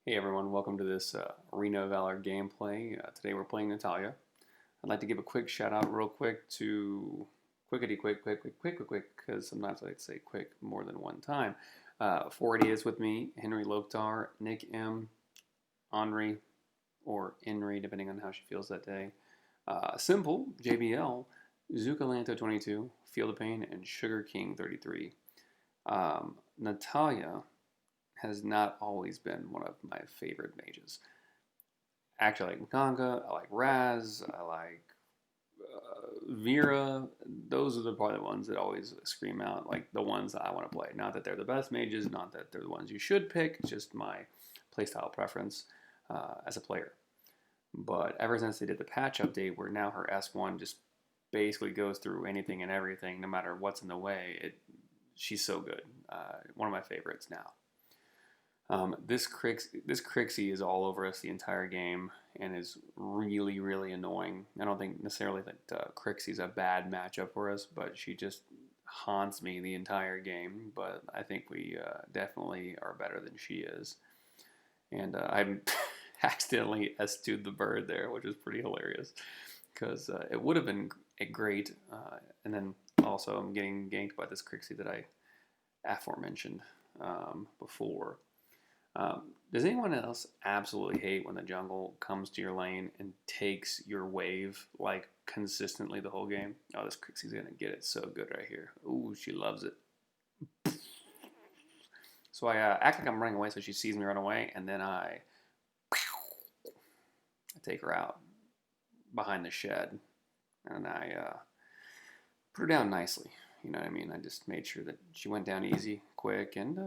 Hey everyone, welcome to this Arena of Valor gameplay. Today we're playing Natalya. I'd like to give a quick shout out real quick to quick, because sometimes I like to say quick more than one time. 480 is with me, Henry Loktar, Nick M, Henri, or Henry, depending on how she feels that day. Simple, JBL, Zucalanto22, Field of Pain, and Sugar King 33. Natalya has not always been one of my favorite mages. Actually, I like Makanga, I like Raz, I like Vera. Those are probably the ones that always scream out, like the ones that I want to play. Not that they're the best mages, not that they're the ones you should pick, it's just my playstyle preference as a player. But ever since they did the patch update, where now her S1 just basically goes through anything and everything, no matter what's in the way, she's so good. One of my favorites now. This Crixie is all over us the entire game and is really, really annoying. I don't think necessarily that Crixie's a bad matchup for us, but she just haunts me the entire game. But I think we definitely are better than she is. And I accidentally S2'd the bird there, which is pretty hilarious because it would have been great. And then also I'm getting ganked by this Crixie that I aforementioned before. Does anyone else absolutely hate when the jungle comes to your lane and takes your wave like consistently the whole game? Oh, this Crixie's gonna get it so good right here. Ooh, she loves it. So I act like I'm running away so she sees me run away, and then I take her out behind the shed, and I put her down nicely. You know what I mean? I just made sure that she went down easy, quick, and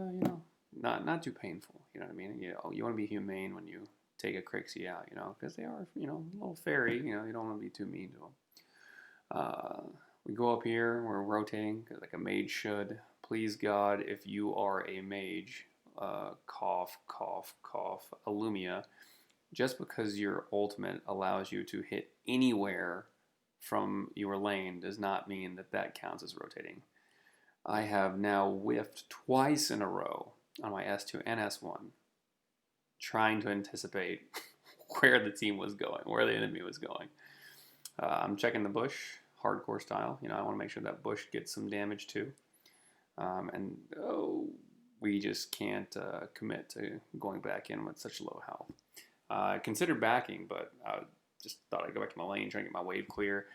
not too painful. You know what I mean? You want to be humane when you take a Crixie out, because they are, a little fairy. You don't want to be too mean to them. We go up here. We're rotating like a mage should. Please God, if you are a mage, cough, cough, cough, Illumia. Just because your ultimate allows you to hit anywhere from your lane does not mean that that counts as rotating. I have now whiffed twice in a row on my S2 and S1, trying to anticipate where the team was going, where the enemy was going. I'm checking the bush, hardcore style. I want to make sure that bush gets some damage too. We just can't commit to going back in with such low health. I considered backing, but I just thought I'd go back to my lane, try and get my wave clear.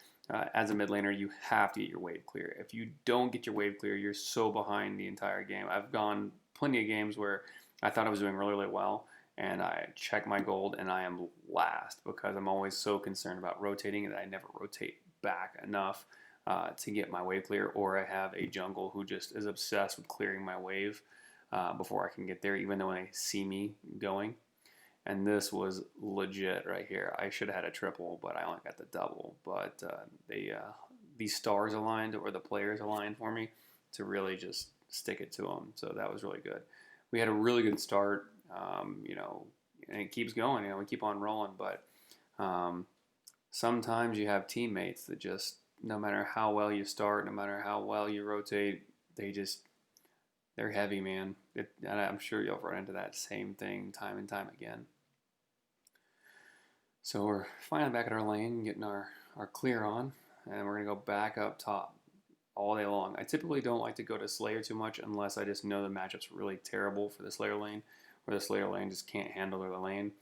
As a mid laner, you have to get your wave clear. If you don't get your wave clear, you're so behind the entire game. I've gone plenty of games where I thought I was doing really, really well, and I check my gold, and I am last because I'm always so concerned about rotating that I never rotate back enough to get my wave clear, or I have a jungle who just is obsessed with clearing my wave before I can get there, even though they see me going. And this was legit right here. I should have had a triple, but I only got the double. But these stars aligned, or the players aligned for me to really just stick it to them. So that was really good. We had a really good start, and it keeps going. We keep on rolling. But sometimes you have teammates that just, no matter how well you start, no matter how well you rotate, they're heavy, man. And I'm sure you'll run into that same thing time and time again. So we're finally back at our lane, getting our clear on, and we're going to go back up top all day long. I typically don't like to go to Slayer too much unless I just know the matchup's really terrible for the Slayer lane, or the Slayer lane just can't handle the lane.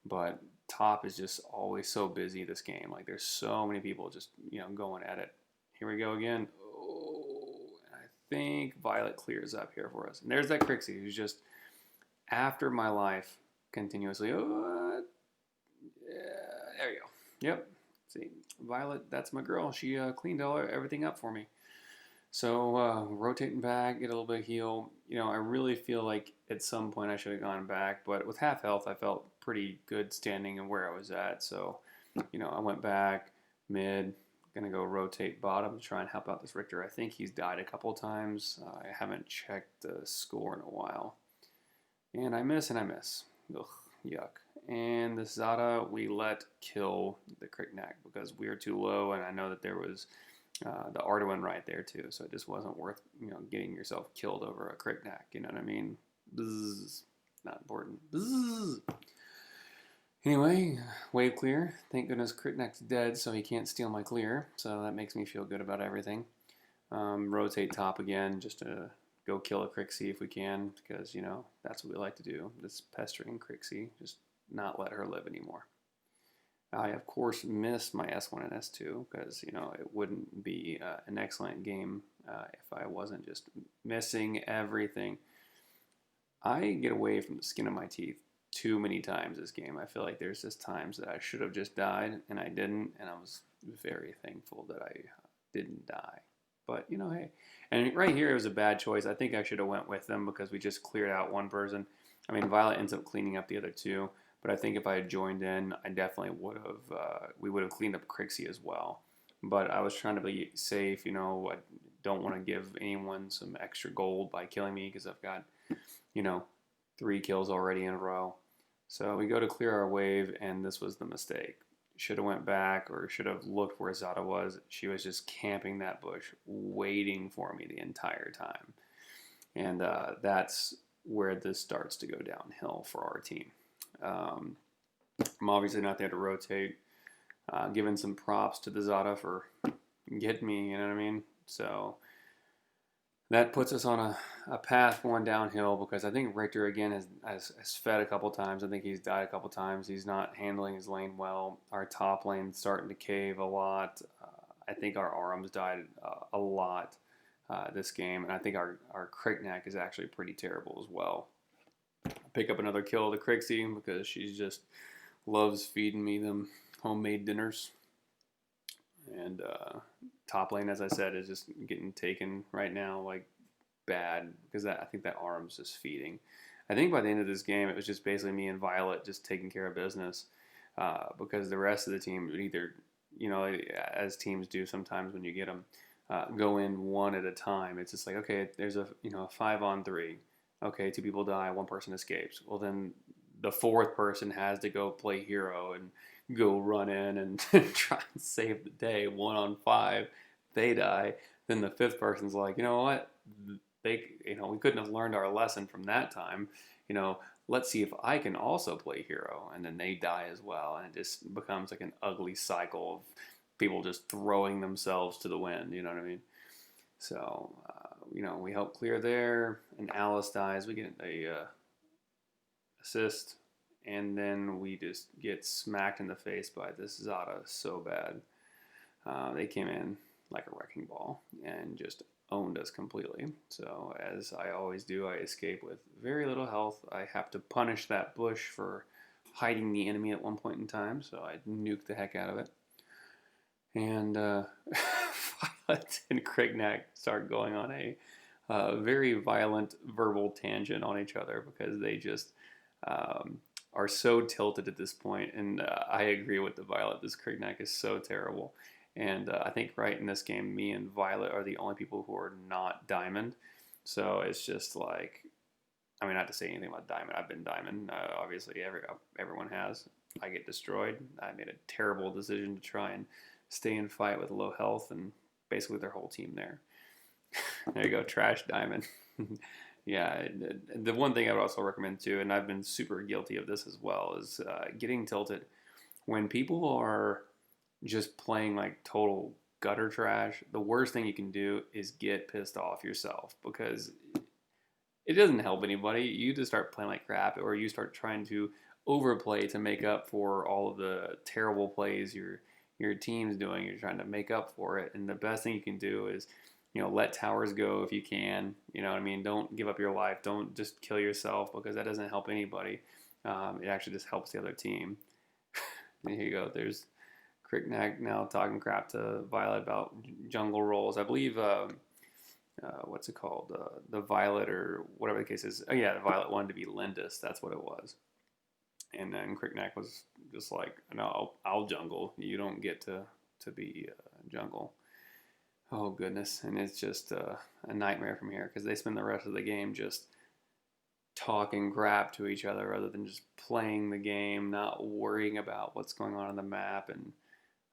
But top is just always so busy this game. Like, there's so many people just, going at it. Here we go again. Oh, I think Violet clears up here for us. And there's that Crixie who's just after my life continuously. There you go. Yep. See, Violet, that's my girl. She cleaned everything up for me. So rotating back, get a little bit of heal. I really feel like at some point I should have gone back, but with half health, I felt pretty good standing and where I was at. So, I went back mid. Gonna go rotate bottom to try and help out this Richter. I think he's died a couple times. I haven't checked the score in a while, and I miss and I miss. Ugh, yuck. And the Zada we let kill the Cricknack because we were too low, and I know that there was the Arduin right there too, so it just wasn't worth getting yourself killed over a Cricknack. You know what I mean? Bzzz. not important. Bzzz. Anyway, wave clear. Thank goodness Critneck's dead, so he can't steal my clear. So that makes me feel good about everything. Rotate top again, just to go kill a Crixie if we can, because, you know, that's what we like to do. This pestering Crixie, just not let her live anymore. I, of course, missed my S1 and S2, because, you know, it wouldn't be an excellent game if I wasn't just missing everything. I get away from the skin of my teeth too many times this game. I feel like there's just times that I should have just died, and I didn't, and I was very thankful that I didn't die. But, you know, hey. And right here, it was a bad choice. I think I should have went with them because we just cleared out one person. I mean, Violet ends up cleaning up the other two. But I think if I had joined in, I definitely would have, we would have cleaned up Crixie as well. But I was trying to be safe, you know, I don't want to give anyone some extra gold by killing me because I've got, you know, 3 kills already in a row. So we go to clear our wave, and this was the mistake. Should have went back or should have looked where Zada was. She was just camping that bush, waiting for me the entire time. And that's where this starts to go downhill for our team. I'm obviously not there to rotate. Giving some props to the Zada for getting me, you know what I mean? So that puts us on a path going downhill because I think Richter again has fed a couple times. I think he's died a couple times. He's not handling his lane well. Our top lane's starting to cave a lot. I think our Arms died a lot this game, and I think our Cricknack is actually pretty terrible as well. Pick up another kill to Crixie because she just loves feeding me them homemade dinners. And top lane, as I said, is just getting taken right now like bad because I think that Arm's just feeding. I think by the end of this game, it was just basically me and Violet just taking care of business because the rest of the team would either, you know, as teams do sometimes when you get them, go in one at a time. It's just like, okay, there's a 5-on-3. Okay, 2 people die, 1 person escapes. Well, then the 4th person has to go play hero and go run in and try and save the day. 1-on-5, they die. Then the 5th person's like, you know what? We couldn't have learned our lesson from that time. You know, let's see if I can also play hero. And then they die as well. And it just becomes like an ugly cycle of people just throwing themselves to the wind. You know what I mean? So, we help clear there, and Alice dies. We get a assist, and then we just get smacked in the face by this Zada so bad. They came in like a wrecking ball and just owned us completely. So, as I always do, I escape with very little health. I have to punish that bush for hiding the enemy at one point in time, so I nuke the heck out of it. And Violet and Crignac start going on a very violent verbal tangent on each other because they just are so tilted at this point. And I agree with the Violet. This Crignac is so terrible. And I think right in this game, me and Violet are the only people who are not Diamond. So it's just like, I mean, not to say anything about Diamond. I've been Diamond. Obviously, everyone has. I get destroyed. I made a terrible decision to try and stay in fight with low health and basically their whole team there. There you go, trash Diamond. Yeah, the one thing I would also recommend too, and I've been super guilty of this as well, is getting tilted. When people are just playing like total gutter trash, the worst thing you can do is get pissed off yourself because it doesn't help anybody. You just start playing like crap, or you start trying to overplay to make up for all of the terrible plays your team's doing. You're trying to make up for it, and the best thing you can do is, let towers go if you can. You know what I mean? Don't give up your life. Don't just kill yourself because that doesn't help anybody. It actually just helps the other team. There you go. There's Cricknack now talking crap to Violet about jungle roles. I believe, what's it called? The Violet or whatever the case is. Oh, yeah, the Violet wanted to be Lindis. That's what it was. And then Cricknack was just like, no, I'll jungle. You don't get to be jungle. Oh, goodness. And it's just a nightmare from here because they spend the rest of the game just talking crap to each other rather than just playing the game, not worrying about what's going on the map. And,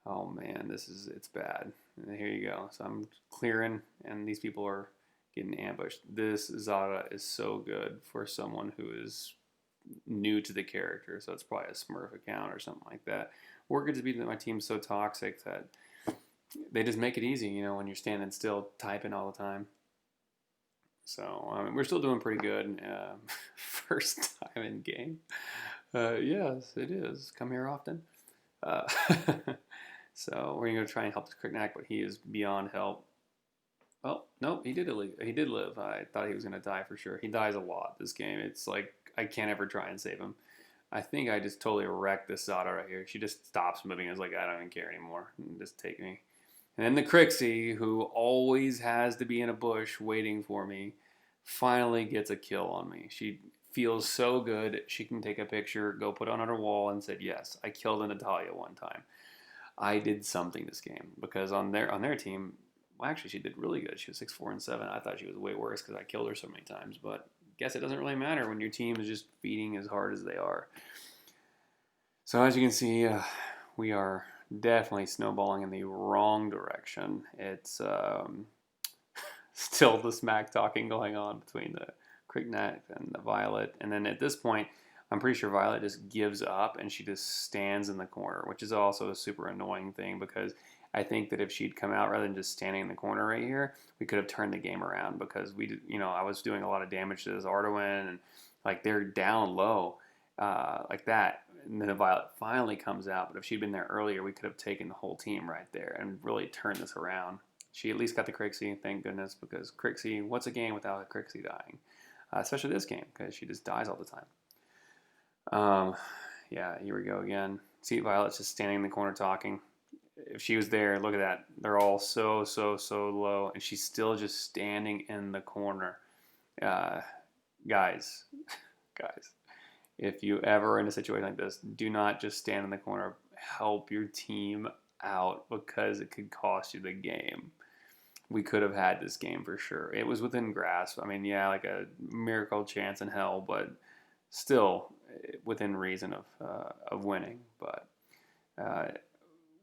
oh, man, it's bad. And here you go. So I'm clearing, and these people are getting ambushed. This Zada is so good for someone who is new to the character, so it's probably a Smurf account or something like that. Or it could just be that my team's so toxic that they just make it easy, when you're standing still typing all the time. So we're still doing pretty good. First time in game. Yes, it is. Come here often. Uh, so we're gonna try and help this Cricknack, but he is beyond help. Well, nope, he did live. He did live. I thought he was gonna die for sure. He dies a lot this game. It's like I can't ever try and save him. I think I just totally wrecked this Zada right here. She just stops moving. I was like, I don't even care anymore. Just take me. And then the Crixie, who always has to be in a bush waiting for me, finally gets a kill on me. She feels so good. She can take a picture, go put it on her wall, and said, yes, I killed a Natalya one time. I did something this game because on their team, well, actually, she did really good. She was 6-4-7. I thought she was way worse because I killed her so many times. But I guess it doesn't really matter when your team is just feeding as hard as they are. So as you can see, we are definitely snowballing in the wrong direction. It's still the smack talking going on between the Cricknack and the Violet. And then at this point, I'm pretty sure Violet just gives up and she just stands in the corner, which is also a super annoying thing because I think that if she'd come out rather than just standing in the corner right here, we could have turned the game around because I was doing a lot of damage to this Arduin and like they're down low like that. And then the Violet finally comes out, but if she'd been there earlier, we could have taken the whole team right there and really turned this around. She at least got the Crixie, thank goodness, because Crixie, what's a game without a Crixie dying? Especially this game, because she just dies all the time. Yeah, here we go again. See, Violet's just standing in the corner talking. If she was there, look at that. They're all so low, and she's still just standing in the corner. Guys, if you ever are in a situation like this, do not just stand in the corner. Help your team out because it could cost you the game. We could have had this game for sure. It was within grasp. I mean, yeah, like a miracle chance in hell, but still within reason of winning. But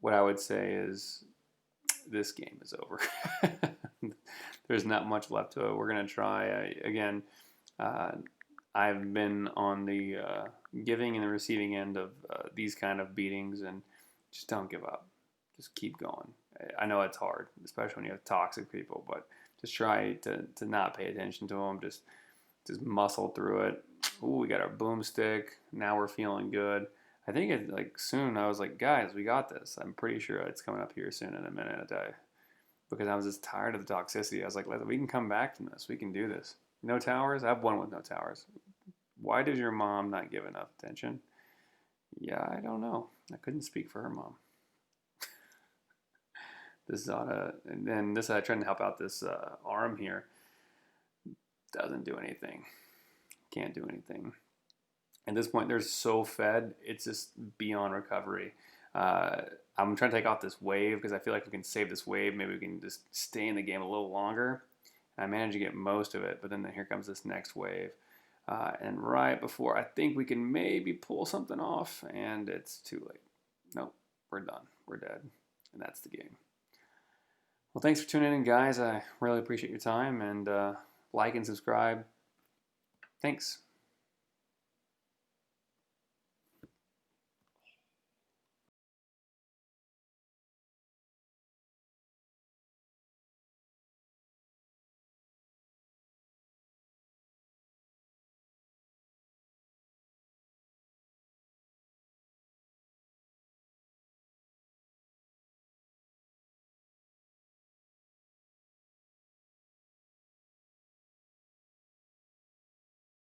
what I would say is this game is over. There's not much left to it. We're going to try again. I've been on the giving and the receiving end of these kind of beatings, and just don't give up. Just keep going. I know it's hard, especially when you have toxic people, but just try to not pay attention to them. Just muscle through it. Ooh, we got our boomstick. Now we're feeling good. I think soon I was like, guys, we got this. I'm pretty sure it's coming up here soon in a minute. Because I was just tired of the toxicity. I was like, we can come back from this. We can do this. No towers? I have one with no towers. Why did your mom not give enough attention? Yeah, I don't know. I couldn't speak for her mom. This Zada, and then this trying to help out this arm here. Doesn't do anything. Can't do anything. At this point, they're so fed, it's just beyond recovery. I'm trying to take off this wave because I feel like we can save this wave. Maybe we can just stay in the game a little longer. I managed to get most of it, but then here comes this next wave. And right before I think we can maybe pull something off, and it's too late. Nope, we're done. We're dead. And that's the game. Well, thanks for tuning in, guys. I really appreciate your time, and like and subscribe. Thanks.